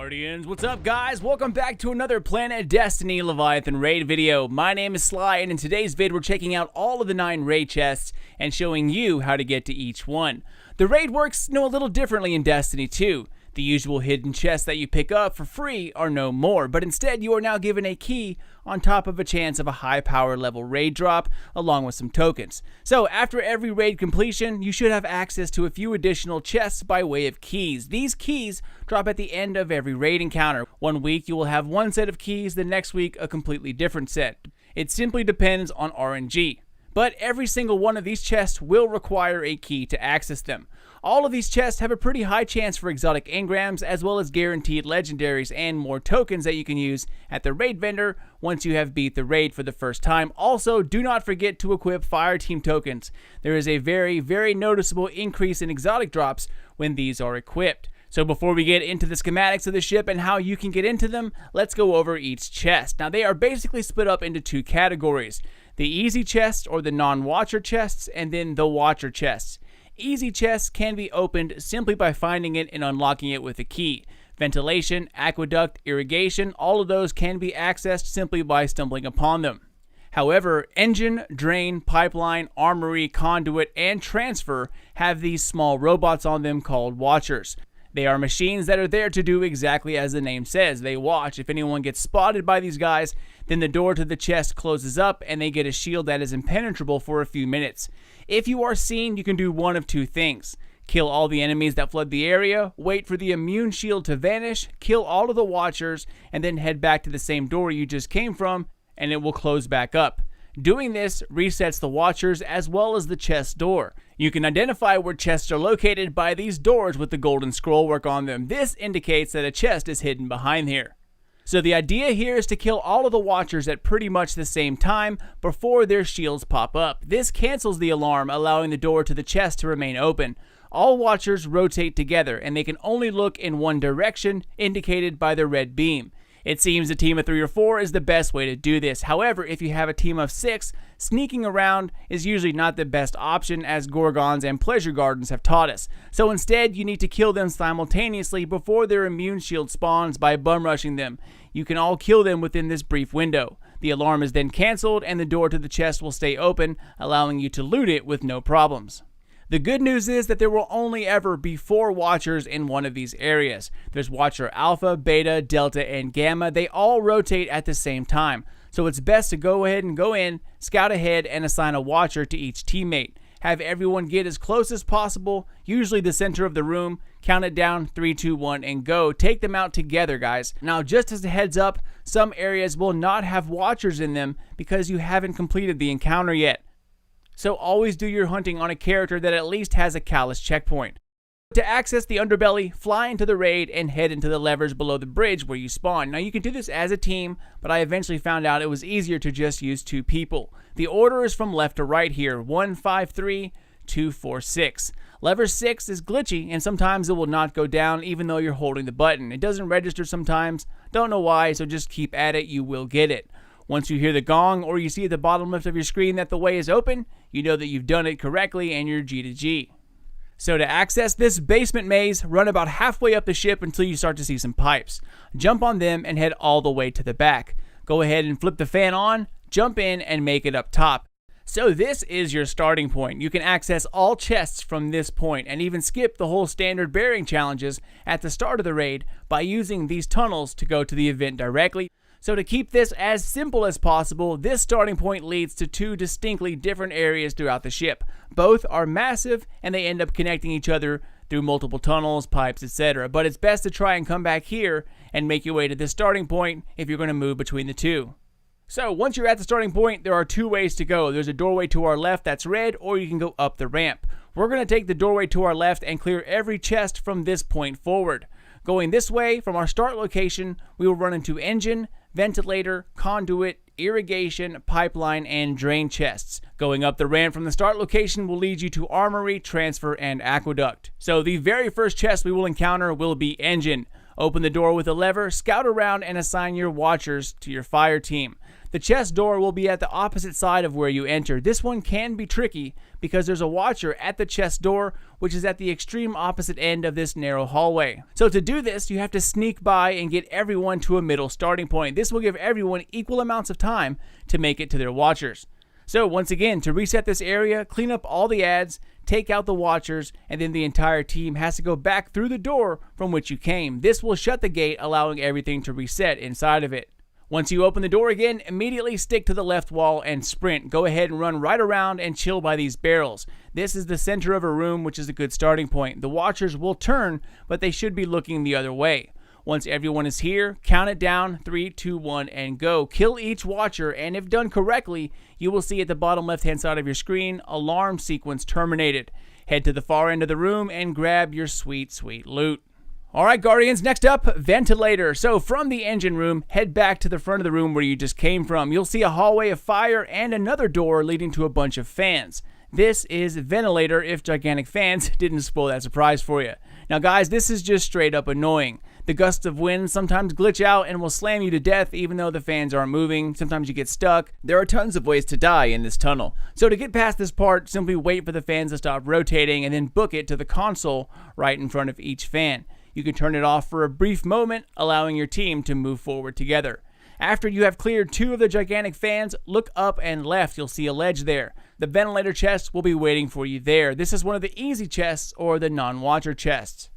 Guardians, what's up guys? Welcome back to another Planet Destiny Leviathan raid video. My name is Sly, and in today's vid we're checking out all of the 9 raid chests and showing you how to get to each one. The raid works a little differently in Destiny 2. The usual hidden chests that you pick up for free are no more, but instead you are now given a key on top of a chance of a high power level raid drop along with some tokens. So after every raid completion, you should have access to a few additional chests by way of keys. These keys drop at the end of every raid encounter. One week you will have one set of keys, the next week a completely different set. It simply depends on RNG. But every single one of these chests will require a key to access them. All of these chests have a pretty high chance for exotic engrams, as well as guaranteed legendaries and more tokens that you can use at the raid vendor once you have beat the raid for the first time. Also, do not forget to equip Fireteam tokens. There is a very noticeable increase in exotic drops when these are equipped. So before we get into the schematics of the ship and how you can get into them, let's go over each chest. Now they are basically split up into 2 categories. The easy chests, or the non-watcher chests, and then the watcher chests. Easy chests can be opened simply by finding it and unlocking it with a key. Ventilation, aqueduct, irrigation, all of those can be accessed simply by stumbling upon them. However, engine, drain, pipeline, armory, conduit, and transfer have these small robots on them called watchers. They are machines that are there to do exactly as the name says. They watch. If anyone gets spotted by these guys, then the door to the chest closes up and they get a shield that is impenetrable for a few minutes. If you are seen, you can do one of 2 things. Kill all the enemies that flood the area, wait for the immune shield to vanish, kill all of the watchers, and then head back to the same door you just came from, and it will close back up. Doing this resets the watchers as well as the chest door. You can identify where chests are located by these doors with the golden scroll work on them. This indicates that a chest is hidden behind here. So the idea here is to kill all of the watchers at pretty much the same time before their shields pop up. This cancels the alarm, allowing the door to the chest to remain open. All watchers rotate together and they can only look in one direction, indicated by the red beam. It seems a team of 3 or 4 is the best way to do this. However, if you have a team of 6, sneaking around is usually not the best option, as Gorgons and Pleasure Gardens have taught us. So instead, you need to kill them simultaneously before their immune shield spawns by bum rushing them. You can all kill them within this brief window. The alarm is then cancelled and the door to the chest will stay open, allowing you to loot it with no problems. The good news is that there will only ever be 4 watchers in one of these areas. There's Watcher Alpha, Beta, Delta, and Gamma. They all rotate at the same time. So it's best to go ahead and go in, scout ahead, and assign a watcher to each teammate. Have everyone get as close as possible, usually the center of the room, count it down, 3, 2, 1, and go. Take them out together, guys. Now, just as a heads up, some areas will not have watchers in them because you haven't completed the encounter yet. So always do your hunting on a character that at least has a callous checkpoint. To access the Underbelly, fly into the raid and head into the levers below the bridge where you spawn. Now you can do this as a team, but I eventually found out it was easier to just use 2 people. The order is from left to right here, 1, 5, 3, 2, 4, 6. Lever 6 is glitchy and sometimes it will not go down even though you're holding the button. It doesn't register sometimes, don't know why, so just keep at it, you will get it. Once you hear the gong or you see at the bottom left of your screen that the way is open, you know that you've done it correctly and you're G to G. So to access this basement maze, run about halfway up the ship until you start to see some pipes. Jump on them and head all the way to the back. Go ahead and flip the fan on, jump in, and make it up top. So this is your starting point. You can access all chests from this point and even skip the whole standard bearing challenges at the start of the raid by using these tunnels to go to the event directly. So to keep this as simple as possible, this starting point leads to 2 distinctly different areas throughout the ship. Both are massive and they end up connecting each other through multiple tunnels, pipes, etc. But it's best to try and come back here and make your way to this starting point if you're going to move between the 2. So once you're at the starting point, there are 2 ways to go. There's a doorway to our left that's red, or you can go up the ramp. We're going to take the doorway to our left and clear every chest from this point forward. Going this way, from our start location, we will run into engine, ventilator, conduit, irrigation, pipeline, and drain chests. Going up the ramp from the start location will lead you to armory, transfer, and aqueduct. So the very first chest we will encounter will be engine. Open the door with a lever, scout around, and assign your watchers to your fire team. The chest door will be at the opposite side of where you enter. This one can be tricky because there's a watcher at the chest door, which is at the extreme opposite end of this narrow hallway. So to do this, you have to sneak by and get everyone to a middle starting point. This will give everyone equal amounts of time to make it to their watchers. So once again, to reset this area, clean up all the ads, take out the watchers, and then the entire team has to go back through the door from which you came. This will shut the gate, allowing everything to reset inside of it. Once you open the door again, immediately stick to the left wall and sprint. Go ahead and run right around and chill by these barrels. This is the center of a room, which is a good starting point. The watchers will turn, but they should be looking the other way. Once everyone is here, count it down, 3, 2, 1, and go. Kill each watcher, and if done correctly, you will see at the bottom left-hand side of your screen, alarm sequence terminated. Head to the far end of the room and grab your sweet, sweet loot. Alright Guardians, next up, Ventilator. So from the engine room, head back to the front of the room where you just came from. You'll see a hallway of fire and another door leading to a bunch of fans. This is Ventilator if gigantic fans didn't spoil that surprise for you. Now guys, this is just straight up annoying. The gusts of wind sometimes glitch out and will slam you to death even though the fans aren't moving. Sometimes you get stuck. There are tons of ways to die in this tunnel. So to get past this part, simply wait for the fans to stop rotating and then book it to the console right in front of each fan. You can turn it off for a brief moment, allowing your team to move forward together. After you have cleared 2 of the gigantic fans, look up and left. You'll see a ledge there. The Ventilator Chest will be waiting for you there. This is one of the easy chests or the non-watcher chests.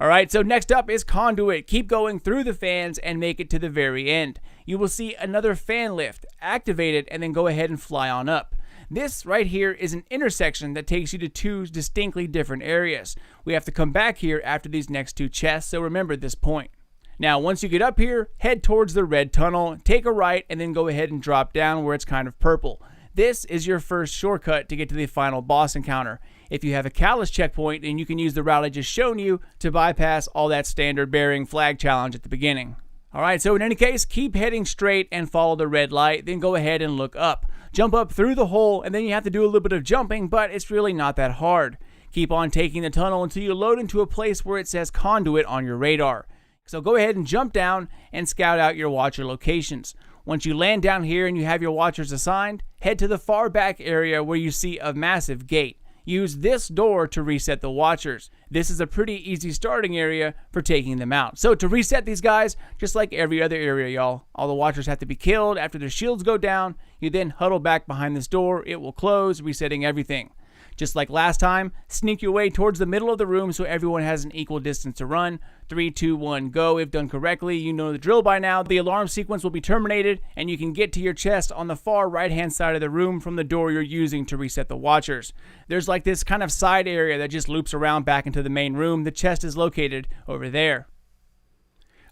Alright, so next up is Conduit. Keep going through the fans and make it to the very end. You will see another fan lift. Activate it and then go ahead and fly on up. This right here is an intersection that takes you to 2 distinctly different areas. We have to come back here after these next 2 chests, so remember this point. Now, once you get up here, head towards the red tunnel, take a right, and then go ahead and drop down where it's kind of purple. This is your first shortcut to get to the final boss encounter. If you have a callus checkpoint, then you can use the route I just shown you to bypass all that standard bearing flag challenge at the beginning. Alright, so in any case, keep heading straight and follow the red light, then go ahead and look up. Jump up through the hole, and then you have to do a little bit of jumping, but it's really not that hard. Keep on taking the tunnel until you load into a place where it says Conduit on your radar. So go ahead and jump down and scout out your watcher locations. Once you land down here and you have your watchers assigned, head to the far back area where you see a massive gate. Use this door to reset the watchers. This is a pretty easy starting area for taking them out. So to reset these guys, just like every other area, y'all, all the watchers have to be killed. After their shields go down, you then huddle back behind this door. It will close, resetting everything. Just like last time, sneak your way towards the middle of the room so everyone has an equal distance to run. 3, 2, 1, go. If done correctly, you know the drill by now. The alarm sequence will be terminated, and you can get to your chest on the far right-hand side of the room from the door you're using to reset the watchers. There's like this kind of side area that just loops around back into the main room. The chest is located over there.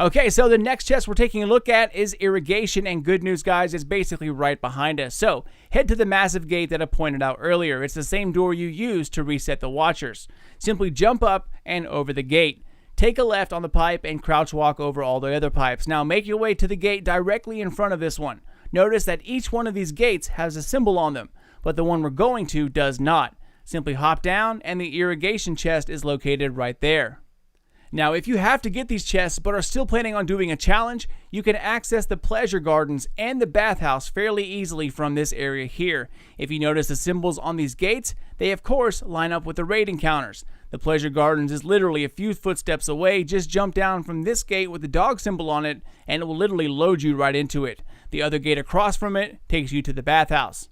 Okay, so the next chest we're taking a look at is irrigation, and good news, guys, it's basically right behind us. So head to the massive gate that I pointed out earlier. It's the same door you used to reset the watchers. Simply jump up and over the gate. Take a left on the pipe and crouch walk over all the other pipes. Now make your way to the gate directly in front of this one. Notice that each one of these gates has a symbol on them, but the one we're going to does not. Simply hop down and the irrigation chest is located right there. Now, if you have to get these chests but are still planning on doing a challenge, you can access the pleasure gardens and the bathhouse fairly easily from this area here. If you notice the symbols on these gates, they of course line up with the raid encounters. The pleasure gardens is literally a few footsteps away. Just jump down from this gate with the dog symbol on it and it will literally load you right into it. The other gate across from it takes you to the bathhouse.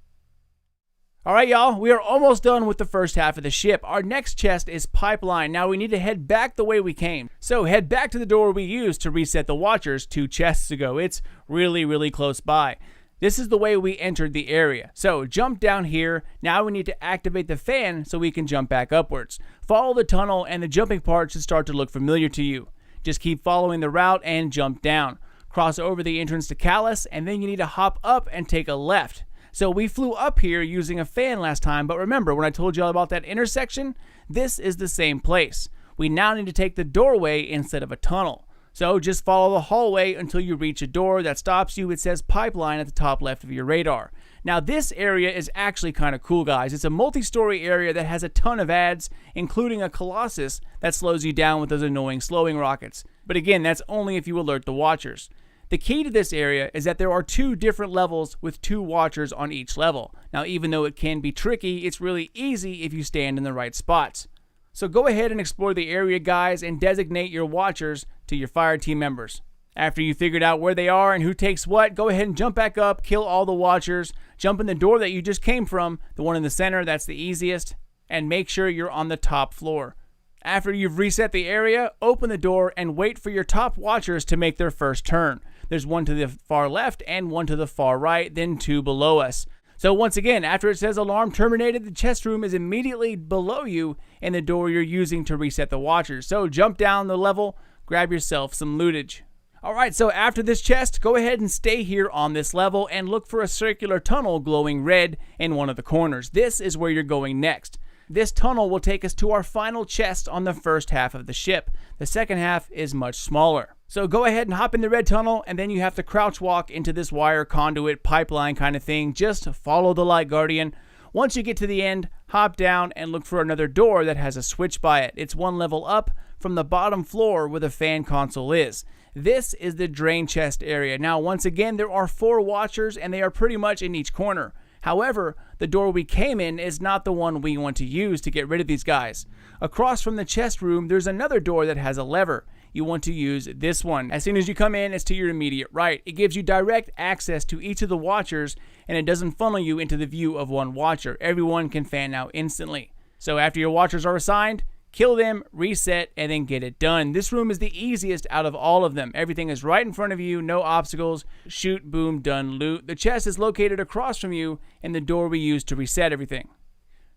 Alright y'all, we are almost done with the first half of the ship. Our next chest is pipeline. Now we need to head back the way we came. So head back to the door we used to reset the watchers 2 chests ago. It's really close by. This is the way we entered the area. So jump down here. Now we need to activate the fan so we can jump back upwards. Follow the tunnel and the jumping part should start to look familiar to you. Just keep following the route and jump down. Cross over the entrance to Callus and then you need to hop up and take a left. So we flew up here using a fan last time, but remember when I told you all about that intersection? This is the same place. We now need to take the doorway instead of a tunnel. So just follow the hallway until you reach a door that stops you. It says pipeline at the top left of your radar. Now this area is actually kind of cool, guys. It's a multi-story area that has a ton of ads, including a Colossus that slows you down with those annoying slowing rockets. But again, that's only if you alert the watchers. The key to this area is that there are 2 different levels with 2 watchers on each level. Now, even though it can be tricky, it's really easy if you stand in the right spots. So go ahead and explore the area, guys, and designate your watchers to your fire team members. After you figured out where they are and who takes what, go ahead and jump back up, kill all the watchers, jump in the door that you just came from, the one in the center, that's the easiest, and make sure you're on the top floor. After you've reset the area, open the door and wait for your top watchers to make their first turn. There's one to the far left and one to the far right, then 2 below us. So once again, after it says alarm terminated, the chest room is immediately below you and the door you're using to reset the watchers. So jump down the level, grab yourself some lootage. Alright, so after this chest, go ahead and stay here on this level and look for a circular tunnel glowing red in one of the corners. This is where you're going next. This tunnel will take us to our final chest on the first half of the ship. The second half is much smaller. So go ahead and hop in the red tunnel, and then you have to crouch walk into this wire conduit pipeline kind of thing. Just follow the light, Guardian. Once you get to the end, hop down and look for another door that has a switch by it. It's 1 level up from the bottom floor where the fan console is. This is the drain chest area. Now, once again, there are 4 watchers, and they are pretty much in each corner. However, the door we came in is not the one we want to use to get rid of these guys. Across from the chest room, there's another door that has a lever. You want to use this one. As soon as you come in, it's to your immediate right. It gives you direct access to each of the watchers, and it doesn't funnel you into the view of one watcher. Everyone can fan out instantly. So after your watchers are assigned, kill them, reset, and then get it done. This room is the easiest out of all of them. Everything is right in front of you, no obstacles. Shoot, boom, done, loot. The chest is located across from you, and the door we use to reset everything.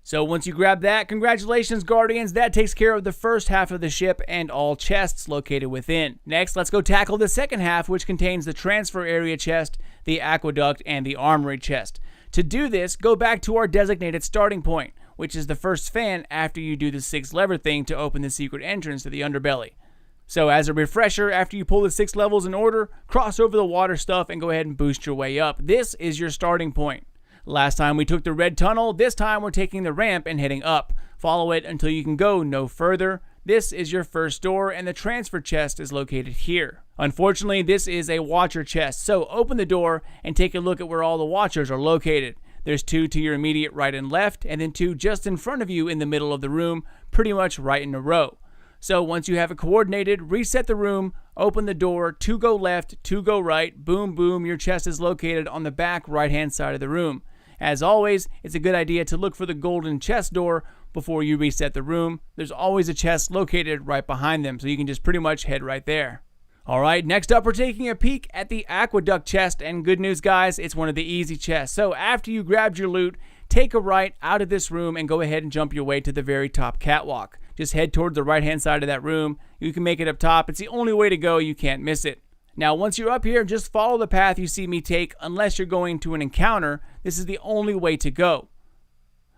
So once you grab that, congratulations, Guardians. That takes care of the first half of the ship and all chests located within. Next, let's go tackle the second half, which contains the transfer area chest, the aqueduct, and the armory chest. To do this, go back to our designated starting point, which is the first fan after you do the 6 lever thing to open the secret entrance to the underbelly. So as a refresher, after you pull the 6 levels in order, cross over the water stuff and go ahead and boost your way up. This is your starting point. Last time we took the red tunnel, this time we're taking the ramp and heading up. Follow it until you can go no further. This is your first door, and the transfer chest is located here. Unfortunately, this is a watcher chest, so open the door and take a look at where all the watchers are located. There's 2 to your immediate right and left, and then 2 just in front of you in the middle of the room, pretty much right in a row. So once you have it coordinated, reset the room, open the door, 2 go left, 2 go right, boom, boom, your chest is located on the back right-hand side of the room. As always, it's a good idea to look for the golden chest door before you reset the room. There's always a chest located right behind them, so you can just pretty much head right there. Alright, next up we're taking a peek at the aqueduct chest, and good news guys, it's one of the easy chests. So after you grabbed your loot, take a right out of this room and go ahead and jump your way to the very top catwalk. Just head towards the right hand side of that room. You can make it up top. It's the only way to go. You can't miss it. Now once you're up here, just follow the path you see me take unless you're going to an encounter. This is the only way to go.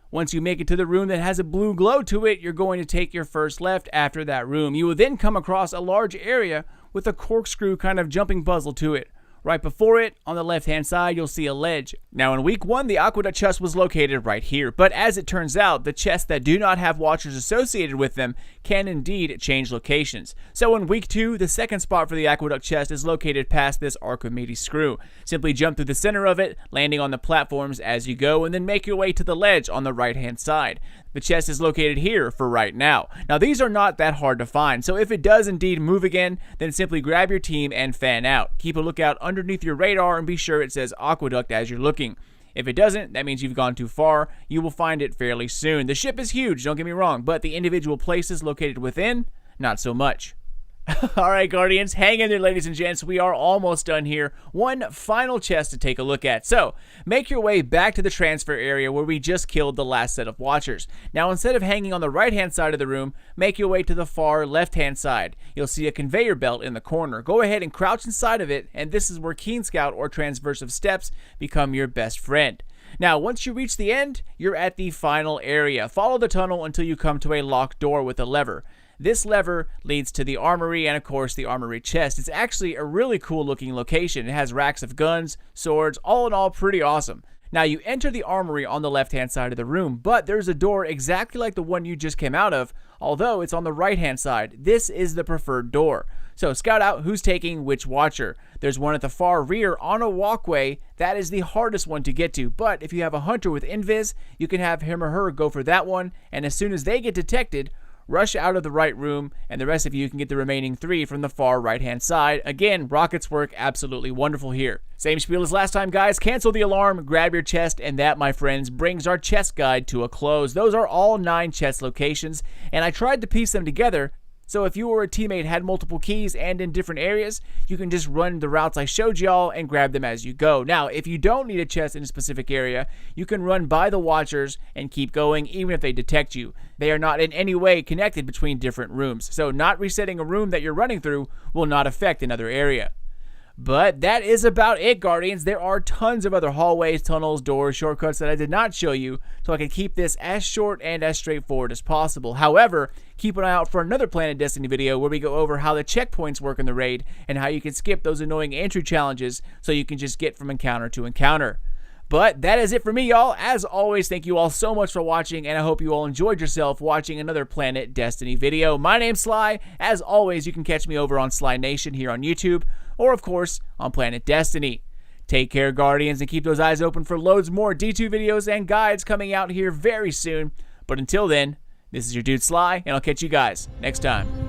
Once you make it to the room that has a blue glow to it, you're going to take your first left after that room. You will then come across a large area with a corkscrew kind of jumping puzzle to it. Right before it, on the left-hand side, you'll see a ledge. Now, in week 1, the aqueduct chest was located right here, but as it turns out, the chests that do not have watchers associated with them can indeed change locations. So in week 2, the second spot for the aqueduct chest is located past this Archimedes screw. Simply jump through the center of it, landing on the platforms as you go, and then make your way to the ledge on the right-hand side. The chest is located here for right now. Now, these are not that hard to find, so if it does indeed move again, then simply grab your team and fan out. Keep a lookout underneath your radar and be sure it says aqueduct as you're looking. If it doesn't, that means you've gone too far. You will find it fairly soon. The ship is huge, don't get me wrong, but the individual places located within, not so much. Alright, Guardians, hang in there, ladies and gents. We are almost done here. One final chest to take a look at. So, make your way back to the transfer area where we just killed the last set of watchers. Now, instead of hanging on the right-hand side of the room, make your way to the far left-hand side. You'll see a conveyor belt in the corner. Go ahead and crouch inside of it, and this is where Keen Scout or transversive steps become your best friend. Now, once you reach the end, you're at the final area. Follow the tunnel until you come to a locked door with a lever. This lever leads to the armory and, of course, the armory chest. It's actually a really cool looking location. It has racks of guns, swords, all in all pretty awesome. Now you enter the armory on the left hand side of the room, but there's a door exactly like the one you just came out of, although it's on the right hand side. This is the preferred door. So scout out who's taking which watcher. There's one at the far rear on a walkway. That is the hardest one to get to, but if you have a hunter with invis, you can have him or her go for that one, and as soon as they get detected, rush out of the right room, and the rest of you can get the remaining 3 from the far right hand side. Again, rockets work absolutely wonderful here. Same spiel as last time, guys. Cancel the alarm, grab your chest, and that, my friends, brings our chest guide to a close. Those are all 9 chest locations, and I tried to piece them together. So if you or a teammate had multiple keys and in different areas, you can just run the routes I showed y'all and grab them as you go. Now, if you don't need a chest in a specific area, you can run by the watchers and keep going even if they detect you. They are not in any way connected between different rooms, so not resetting a room that you're running through will not affect another area. But that is about it, Guardians. There are tons of other hallways, tunnels, doors, shortcuts that I did not show you, so I can keep this as short and as straightforward as possible. However, keep an eye out for another Planet Destiny video where we go over how the checkpoints work in the raid and how you can skip those annoying entry challenges so you can just get from encounter to encounter. But that is it for me, y'all. As always, thank you all so much for watching, and I hope you all enjoyed yourself watching another Planet Destiny video. My name's Sly. As always, you can catch me over on Sly Nation here on YouTube, or of course, on Planet Destiny. Take care, Guardians, and keep those eyes open for loads more D2 videos and guides coming out here very soon. But until then, this is your dude Sly, and I'll catch you guys next time.